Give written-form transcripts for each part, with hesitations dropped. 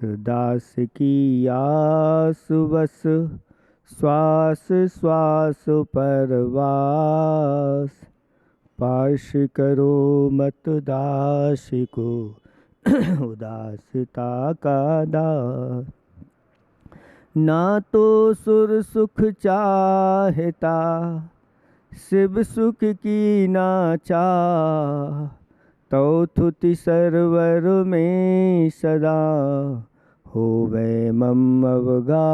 दास की आस बस, श्वास श्वास परवास। पाश करो मत दास को, उदासता का दास। ना तो सुर सुख चाहता, शिव सुख की ना चाह। तो थुति सरवर में सदा, होवे मम अवगा।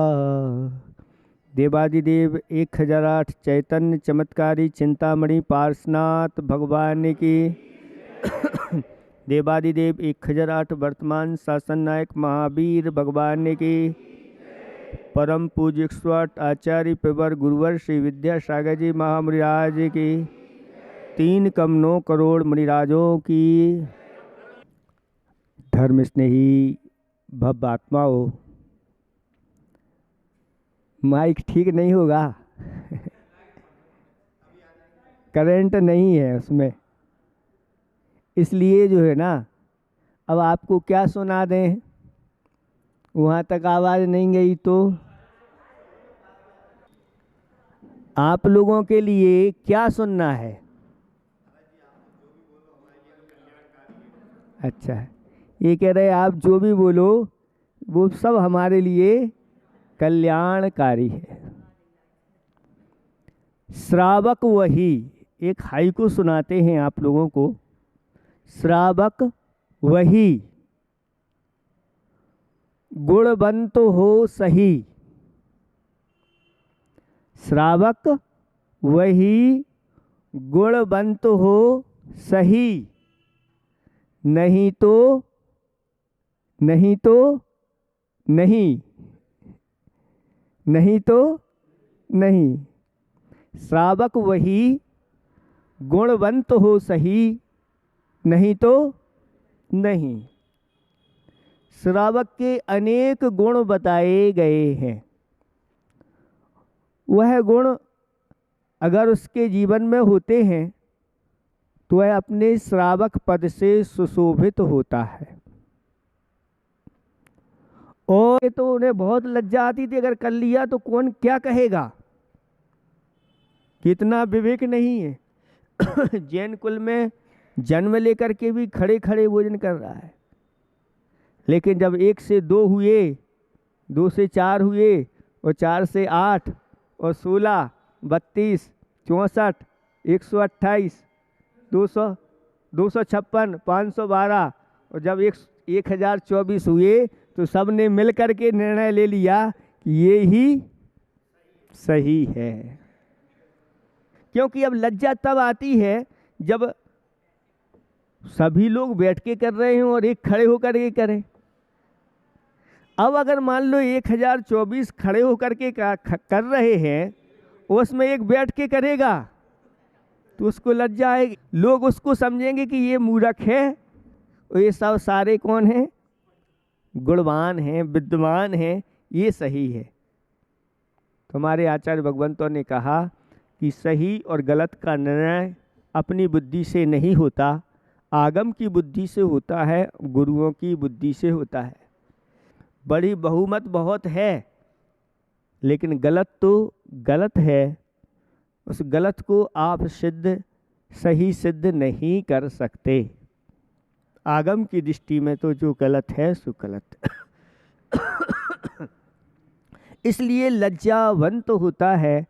देवादिदेव 1008 चैतन्य चमत्कारी चिंतामणि पार्श्वनाथ भगवान की। देवादिदेव 1008 वर्तमान शासन नायक महावीर भगवान की। परम पूज्य 108 आचार्य पेवर गुरुवर श्री विद्यासागर जी महामुनिराज की। 3,9 करोड़ मुनिराजों की। धर्म स्नेही भव्य आत्माओं, माइक ठीक नहीं होगा। करंट नहीं है उसमें, इसलिए जो है ना, अब आपको क्या सुना दें, वहाँ तक आवाज़ नहीं गई तो आप लोगों के लिए क्या सुनना है? अच्छा, ये कह रहे आप जो भी बोलो वो सब हमारे लिए कल्याणकारी है। श्रावक वही, एक हाइकू सुनाते हैं आप लोगों को। श्रावक वही, गुणवंत हो सही। श्रावक वही, गुणवंत हो सही। नहीं तो नहीं तो नहीं, नहीं तो नहीं। श्रावक वही, गुणवंत हो सही। नहीं तो नहीं। श्रावक के अनेक गुण बताए गए हैं। वह गुण अगर उसके जीवन में होते हैं तो वह अपने श्रावक पद से सुशोभित होता है। और तो उन्हें बहुत लज्जा आती थी, अगर कर लिया तो कौन क्या कहेगा, कितना विवेक नहीं है। जैन कुल में जन्म लेकर के भी खड़े खड़े भोजन कर रहा है, लेकिन जब 1 से 2 हुए, 2 से 4 हुए, और 4 से 8 और 16, 32, 64, 128, 200, 256, 512, और जब 1024 हुए तो सब ने मिल कर के निर्णय ले लिया कि ये ही सही है। क्योंकि अब लज्जा तब आती है जब सभी लोग बैठ के कर रहे हैं और एक खड़े होकर के करें। अब अगर मान लो 1024 खड़े होकर के कर रहे हैं, उसमें एक बैठ के करेगा तो उसको लज्जा आएगी। लोग उसको समझेंगे कि ये मूर्ख है, और ये सब सारे कौन हैं? गुणवान हैं, विद्वान हैं, ये सही है। तो हमारे आचार्य भगवंतों ने कहा कि सही और गलत का निर्णय अपनी बुद्धि से नहीं होता, आगम की बुद्धि से होता है, गुरुओं की बुद्धि से होता है। बड़ी बहुमत बहुत है, लेकिन गलत तो गलत है। उस गलत को आप सिद्ध सही सिद्ध नहीं कर सकते। आगम की दृष्टि में तो जो गलत है सो गलत। इसलिए लज्जावंत होता है,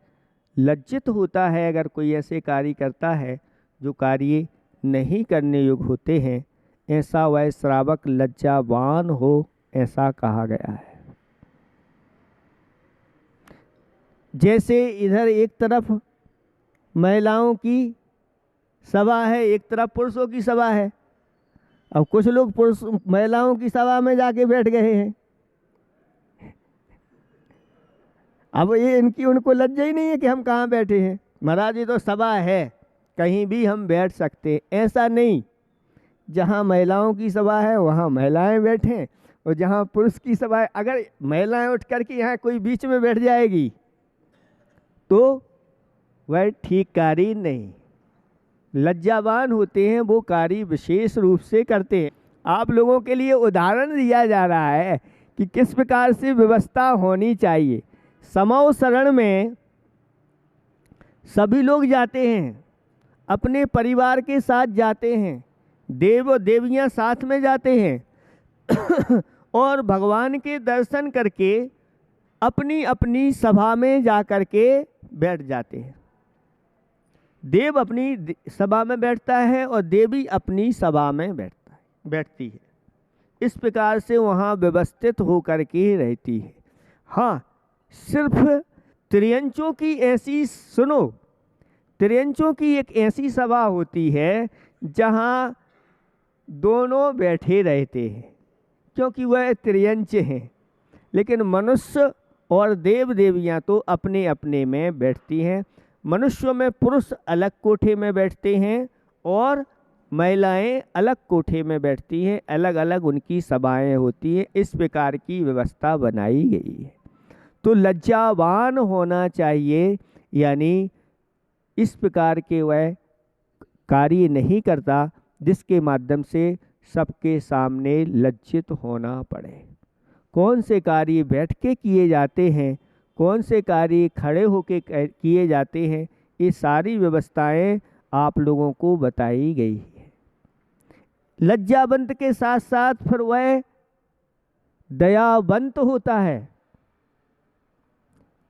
लज्जित होता है अगर कोई ऐसे कार्य करता है जो कार्य नहीं करने योग्य होते हैं। ऐसा वह श्रावक लज्जावान हो, ऐसा कहा गया है। जैसे इधर एक तरफ महिलाओं की सभा है, एक तरफ पुरुषों की सभा है। अब कुछ लोग पुरुष महिलाओं की सभा में जाके बैठ गए हैं। अब ये इनकी उनको लज्जा ही नहीं है कि हम कहाँ बैठे हैं। महाराज ये तो सभा है, कहीं भी हम बैठ सकते। ऐसा नहीं, जहाँ महिलाओं की सभा है वहाँ महिलाएं बैठें, और जहाँ पुरुष की सभा है, अगर महिलाएं उठ करके यहाँ कोई बीच में बैठ जाएगी तो वह ठीक कार्य नहीं। लज्जावान होते हैं वो कार्य विशेष रूप से करते हैं। आप लोगों के लिए उदाहरण दिया जा रहा है कि किस प्रकार से व्यवस्था होनी चाहिए। समौ शरण में सभी लोग जाते हैं, अपने परिवार के साथ जाते हैं, देव और देवियाँ साथ में जाते हैं और भगवान के दर्शन करके अपनी अपनी सभा में जा कर के बैठ जाते हैं। देव अपनी सभा में बैठता है और देवी अपनी सभा में बैठती है। इस प्रकार से वहाँ व्यवस्थित होकर के रहती है। हाँ, सिर्फ त्रियंचों की ऐसी, सुनो, त्रियंचों की एक ऐसी सभा होती है जहाँ दोनों बैठे रहते हैं, क्योंकि वह त्रियंच हैं। लेकिन मनुष्य और देव देवियाँ तो अपने अपने में बैठती हैं। मनुष्यों में पुरुष अलग कोठे में बैठते हैं और महिलाएं अलग कोठे में बैठती हैं, अलग अलग उनकी सभाएं होती हैं। इस प्रकार की व्यवस्था बनाई गई है। तो लज्जावान होना चाहिए, यानी इस प्रकार के वह कार्य नहीं करता जिसके माध्यम से सबके सामने लज्जित होना पड़े। कौन से कार्य बैठ के किए जाते हैं, कौन से कार्य खड़े होके किए जाते हैं, ये सारी व्यवस्थाएं आप लोगों को बताई गई है। लज्जावंत के साथ साथ फिर वह दयावंत होता है।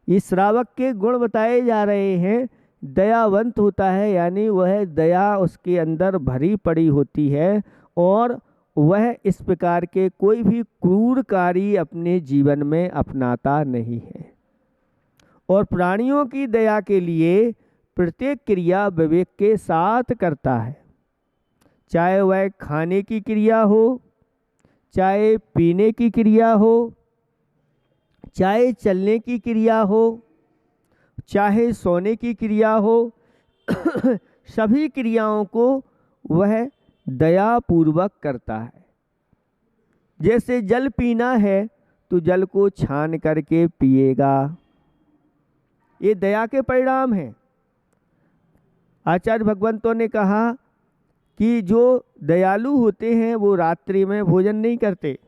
इस श्रावक के गुण बताए जा रहे हैं। दयावंत होता है, यानी वह दया उसके अंदर भरी पड़ी होती है और वह इस प्रकार के कोई भी क्रूर कार्य अपने जीवन में अपनाता नहीं है और प्राणियों की दया के लिए प्रत्येक क्रिया विवेक के साथ करता है। चाहे वह खाने की क्रिया हो, चाहे पीने की क्रिया हो, चाहे चलने की क्रिया हो, चाहे सोने की क्रिया हो सभी क्रियाओं को वह दया पूर्वक करता है। जैसे जल पीना है तो जल को छान करके पिएगा, ये दया के परिणाम हैं। आचार्य भगवंतों ने कहा कि जो दयालु होते हैं वो रात्रि में भोजन नहीं करते,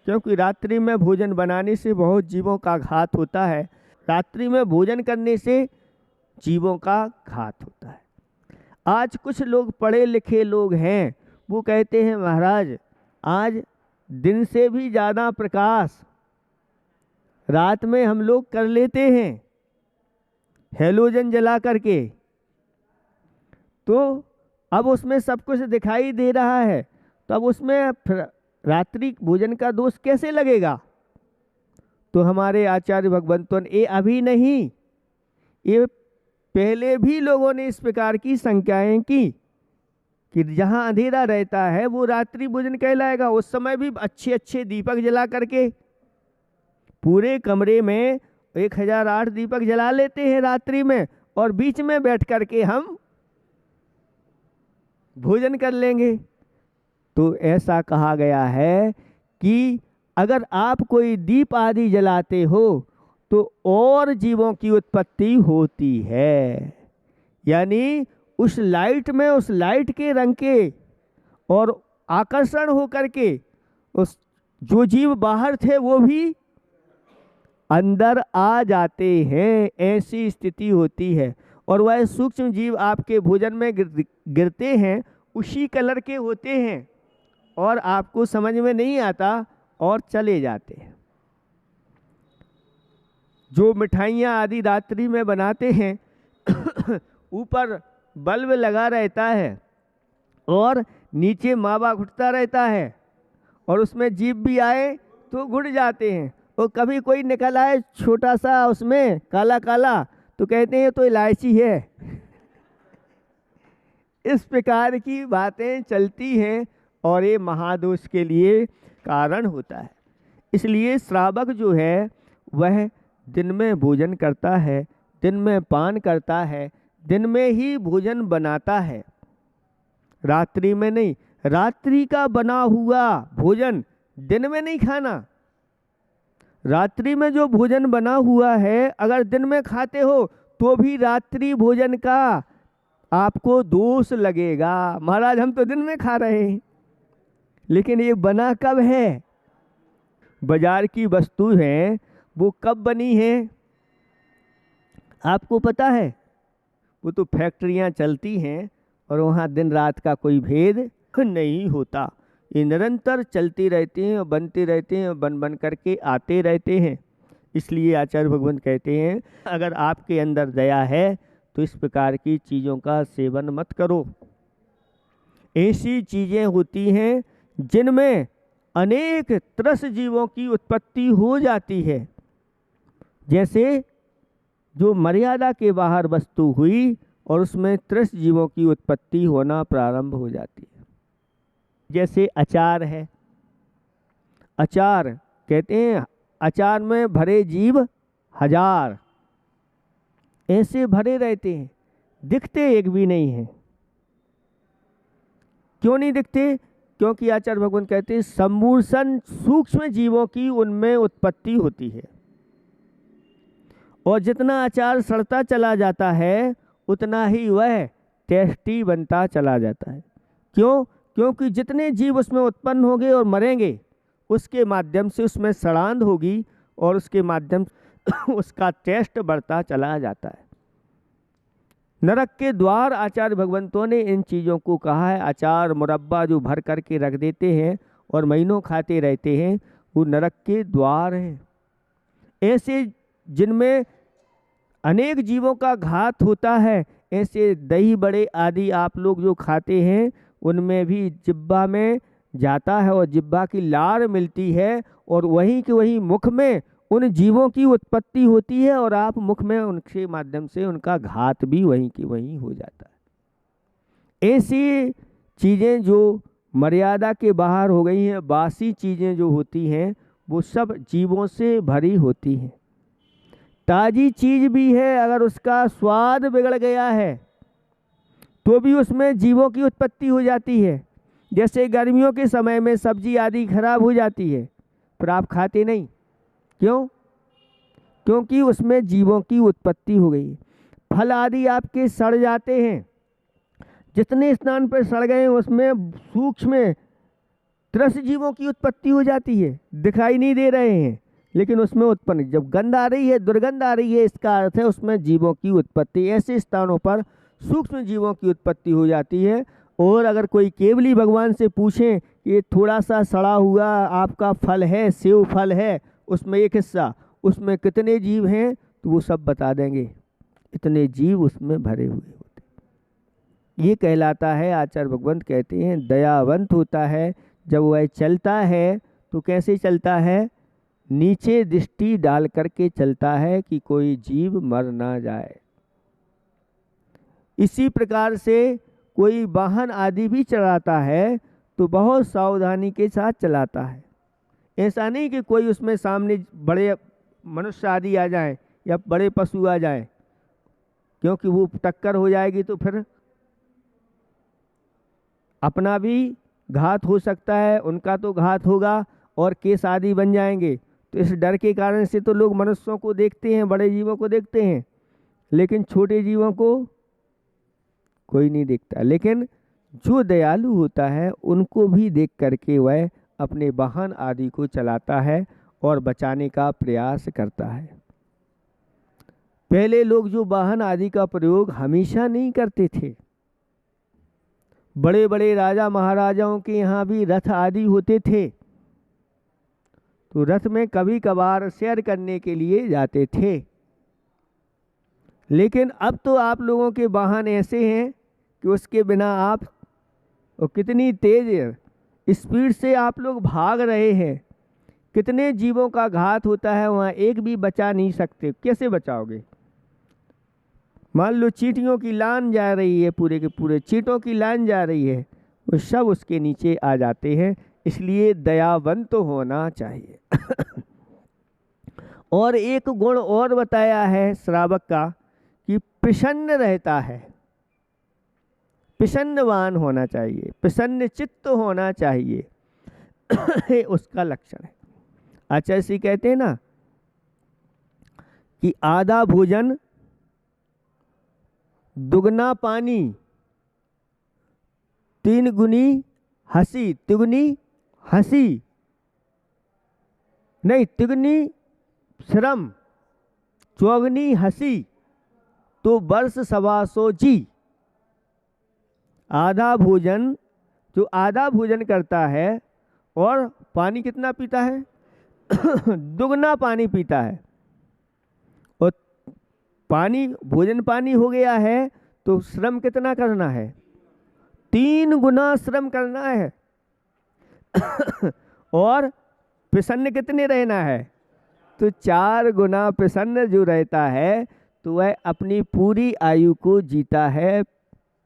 क्योंकि रात्रि में भोजन बनाने से बहुत जीवों का घात होता है। रात्रि में भोजन करने से जीवों का घात होता है। आज कुछ लोग पढ़े लिखे लोग हैं, वो कहते हैं महाराज आज दिन से भी ज़्यादा प्रकाश रात में हम लोग कर लेते हैं हैलोजन जला करके, तो अब उसमें सब कुछ दिखाई दे रहा है, तो अब उसमें रात्रि भोजन का दोष कैसे लगेगा। तो हमारे आचार्य भगवंतों ने, ये अभी नहीं, ये पहले भी लोगों ने इस प्रकार की शंकाएं की कि जहाँ अंधेरा रहता है वो रात्रि भोजन कहलाएगा। उस समय भी अच्छे अच्छे दीपक जला करके पूरे कमरे में 1008 दीपक जला लेते हैं रात्रि में, और बीच में बैठ करके हम भोजन कर लेंगे। तो ऐसा कहा गया है कि अगर आप कोई दीप आदि जलाते हो तो और जीवों की उत्पत्ति होती है, यानी उस लाइट में, उस लाइट के रंग के और आकर्षण होकर के उस जो जीव बाहर थे वो भी अंदर आ जाते हैं, ऐसी स्थिति होती है। और वह सूक्ष्म जीव आपके भोजन में गिरते हैं, उसी कलर के होते हैं और आपको समझ में नहीं आता और चले जाते हैं। जो मिठाइयाँ आदि रात्रि में बनाते हैं ऊपर बल्ब लगा रहता है और नीचे मावा घुटता रहता है, और उसमें जीभ भी आए तो घुट जाते हैं, और कभी कोई निकल आए छोटा सा उसमें काला काला तो कहते हैं तो इलायची है। इस प्रकार की बातें चलती हैं और ये महादोष के लिए कारण होता है। इसलिए श्रावक जो है वह दिन में भोजन करता है, दिन में पान करता है, दिन में ही भोजन बनाता है, रात्रि में नहीं। रात्रि का बना हुआ भोजन दिन में नहीं खाना। रात्रि में जो भोजन बना हुआ है अगर दिन में खाते हो तो भी रात्रि भोजन का आपको दोष लगेगा। महाराज हम तो दिन में खा रहे हैं, लेकिन ये बना कब है? बाजार की वस्तु हैं वो कब बनी है आपको पता है? वो तो फैक्ट्रियां चलती हैं और वहाँ दिन रात का कोई भेद नहीं होता। ये निरंतर चलते रहते हैं और बनते रहते हैं और बन बन करके आते रहते हैं। इसलिए आचार्य भगवंत कहते हैं अगर आपके अंदर दया है तो इस प्रकार की चीज़ों का सेवन मत करो। ऐसी चीज़ें होती हैं जिनमें अनेक त्रस जीवों की उत्पत्ति हो जाती है। जैसे जो मर्यादा के बाहर वस्तु हुई और उसमें त्रस जीवों की उत्पत्ति होना प्रारंभ हो जाती है। जैसे अचार है, अचार कहते हैं अचार में भरे जीव हजार, ऐसे भरे रहते हैं, दिखते एक भी नहीं है। क्यों नहीं दिखते? क्योंकि आचार्य भगवान कहते हैं सम्मूर्षण सूक्ष्म जीवों की उनमें उत्पत्ति होती है। और जितना अचार सड़ता चला जाता है उतना ही वह टेस्टी बनता चला जाता है। क्यों? क्योंकि जितने जीव उसमें उत्पन्न होंगे और मरेंगे उसके माध्यम से उसमें सड़ांध होगी और उसके माध्यम उसका टेस्ट बढ़ता चला जाता है। नरक के द्वार आचार्य भगवंतों ने इन चीज़ों को कहा है। अचार मुरब्बा जो भर करके रख देते हैं और महीनों खाते रहते हैं वो नरक के द्वार हैं। ऐसे जिनमें अनेक जीवों का घात होता है, ऐसे दही बड़े आदि आप लोग जो खाते हैं उनमें भी जिब्बा में जाता है और जिब्बा की लार मिलती है और वहीं के वहीं मुख में उन जीवों की उत्पत्ति होती है और आप मुख में उनके माध्यम से उनका घात भी वहीं की वहीं हो जाता है। ऐसी चीज़ें जो मर्यादा के बाहर हो गई हैं, बासी चीज़ें जो होती हैं वो सब जीवों से भरी होती हैं। ताज़ी चीज़ भी है, अगर उसका स्वाद बिगड़ गया है तो भी उसमें जीवों की उत्पत्ति हो जाती है। जैसे गर्मियों के समय में सब्जी आदि खराब हो जाती है पर आप खाते नहीं, क्यों? क्योंकि उसमें जीवों की उत्पत्ति हो गई। फल आदि आपके सड़ जाते हैं, जितने स्थान पर सड़ गए उसमें सूक्ष्म त्रस जीवों की उत्पत्ति हो जाती है, दिखाई नहीं दे रहे हैं लेकिन उसमें उत्पन्न, जब गंध आ रही है, दुर्गंध आ रही है, इसका अर्थ है उसमें जीवों की उत्पत्ति। ऐसे स्थानों पर सूक्ष्म जीवों की उत्पत्ति हो जाती है। और अगर कोई केवली भगवान से पूछें कि ये थोड़ा सा सड़ा हुआ आपका फल है, सेव फल है, उसमें एक हिस्सा, उसमें कितने जीव हैं, तो वो सब बता देंगे, इतने जीव उसमें भरे हुए होते। ये कहलाता है, आचार्य भगवंत कहते हैं दयावंत होता है। जब वह चलता है तो कैसे चलता है? नीचे दृष्टि डाल करके चलता है कि कोई जीव मर ना जाए। इसी प्रकार से कोई वाहन आदि भी चलाता है तो बहुत सावधानी के साथ चलाता है। ऐसा नहीं कि कोई उसमें सामने बड़े मनुष्य आदि आ जाए या बड़े पशु आ जाए, क्योंकि वो टक्कर हो जाएगी तो फिर अपना भी घात हो सकता है, उनका तो घात होगा और केस आदि बन जाएंगे। तो इस डर के कारण से तो लोग मनुष्यों को देखते हैं, बड़े जीवों को देखते हैं, लेकिन छोटे जीवों को कोई नहीं देखता। लेकिन जो दयालु होता है उनको भी देख करके वह अपने वाहन आदि को चलाता है और बचाने का प्रयास करता है। पहले लोग जो वाहन आदि का प्रयोग हमेशा नहीं करते थे। बड़े बड़े राजा महाराजाओं के यहाँ भी रथ आदि होते थे, तो रथ में कभी कभार सैर करने के लिए जाते थे। लेकिन अब तो आप लोगों के वाहन ऐसे हैं कि उसके बिना आप, और कितनी तेज स्पीड से आप लोग भाग रहे हैं, कितने जीवों का घात होता है, वहाँ एक भी बचा नहीं सकते। कैसे बचाओगे? मान लो चींटियों की लान जा रही है, पूरे के पूरे चींटों की लान जा रही है, वो सब उसके नीचे आ जाते हैं। इसलिए दयावंत तो होना चाहिए। और एक गुण और बताया है श्रावक का कि प्रसन्न रहता है, प्रसन्नवान होना चाहिए, प्रसन्न चित्त होना चाहिए। उसका लक्षण है। आचार्य श्री कहते हैं ना कि आधा भोजन दुगना पानी, तीन गुनी हंसी, तिगुनी हंसी। नहीं, तिगुनी श्रम चौगनी हंसी तो वर्ष 125 जी। आधा भोजन, जो आधा भोजन करता है और पानी कितना पीता है दुगना पानी पीता है, और पानी भोजन पानी हो गया है तो श्रम कितना करना है, 3 गुना श्रम करना है और प्रसन्न कितने रहना है, तो 4 गुना प्रसन्न जो रहता है तो वह अपनी पूरी आयु को जीता है,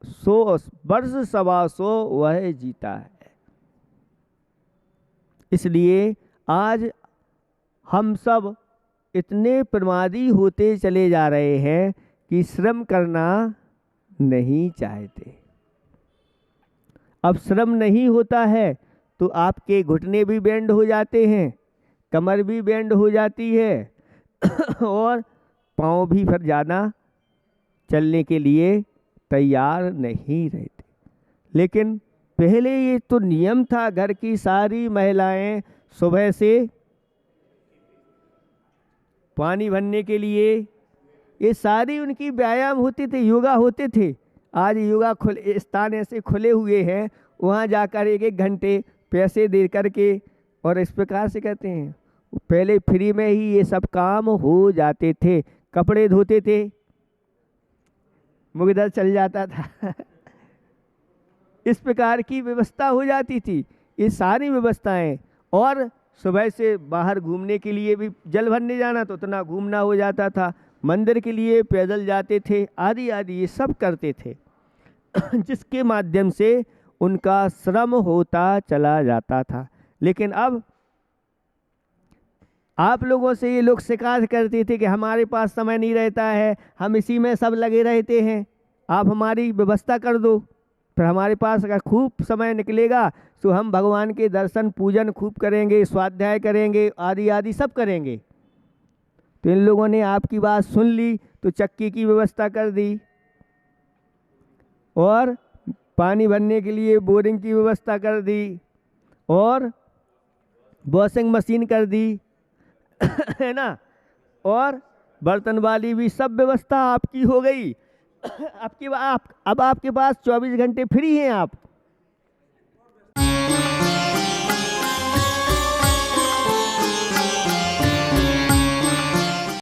100 वर्ष 125 वह जीता है। इसलिए आज हम सब इतने प्रमादी होते चले जा रहे हैं कि श्रम करना नहीं चाहते। अब श्रम नहीं होता है तो आपके घुटने भी बेंड हो जाते हैं, कमर भी बेंड हो जाती है और पाँव भी फिर ज़्यादा चलने के लिए तैयार नहीं रहते। लेकिन पहले ये तो नियम था, घर की सारी महिलाएं सुबह से पानी भरने के लिए, ये सारी उनकी व्यायाम होते थे, योगा होते थे। आज योगा खुले स्थान ऐसे खुले हुए हैं, वहाँ जाकर 1-1 घंटे पैसे दे करके और इस प्रकार से कहते हैं। पहले फ्री में ही ये सब काम हो जाते थे, कपड़े धोते थे, मुगदर चल जाता था इस प्रकार की व्यवस्था हो जाती थी। ये सारी व्यवस्थाएं, और सुबह से बाहर घूमने के लिए भी जल भरने जाना तो उतना घूमना हो जाता था, मंदिर के लिए पैदल जाते थे, आदि आदि ये सब करते थे जिसके माध्यम से उनका श्रम होता चला जाता था। लेकिन अब आप लोगों से ये लोग शिकायत करते थे कि हमारे पास समय नहीं रहता है, हम इसी में सब लगे रहते हैं, आप हमारी व्यवस्था कर दो। फिर हमारे पास अगर खूब समय निकलेगा तो हम भगवान के दर्शन पूजन खूब करेंगे, स्वाध्याय करेंगे, आदि आदि सब करेंगे। तो इन लोगों ने आपकी बात सुन ली तो चक्की की व्यवस्था कर दी और पानी भरने के लिए बोरिंग की व्यवस्था कर दी और वॉशिंग मशीन कर दी है ना, और बर्तन वाली भी सब व्यवस्था आपकी हो गई। अब आपके पास 24 घंटे फ्री हैं आप।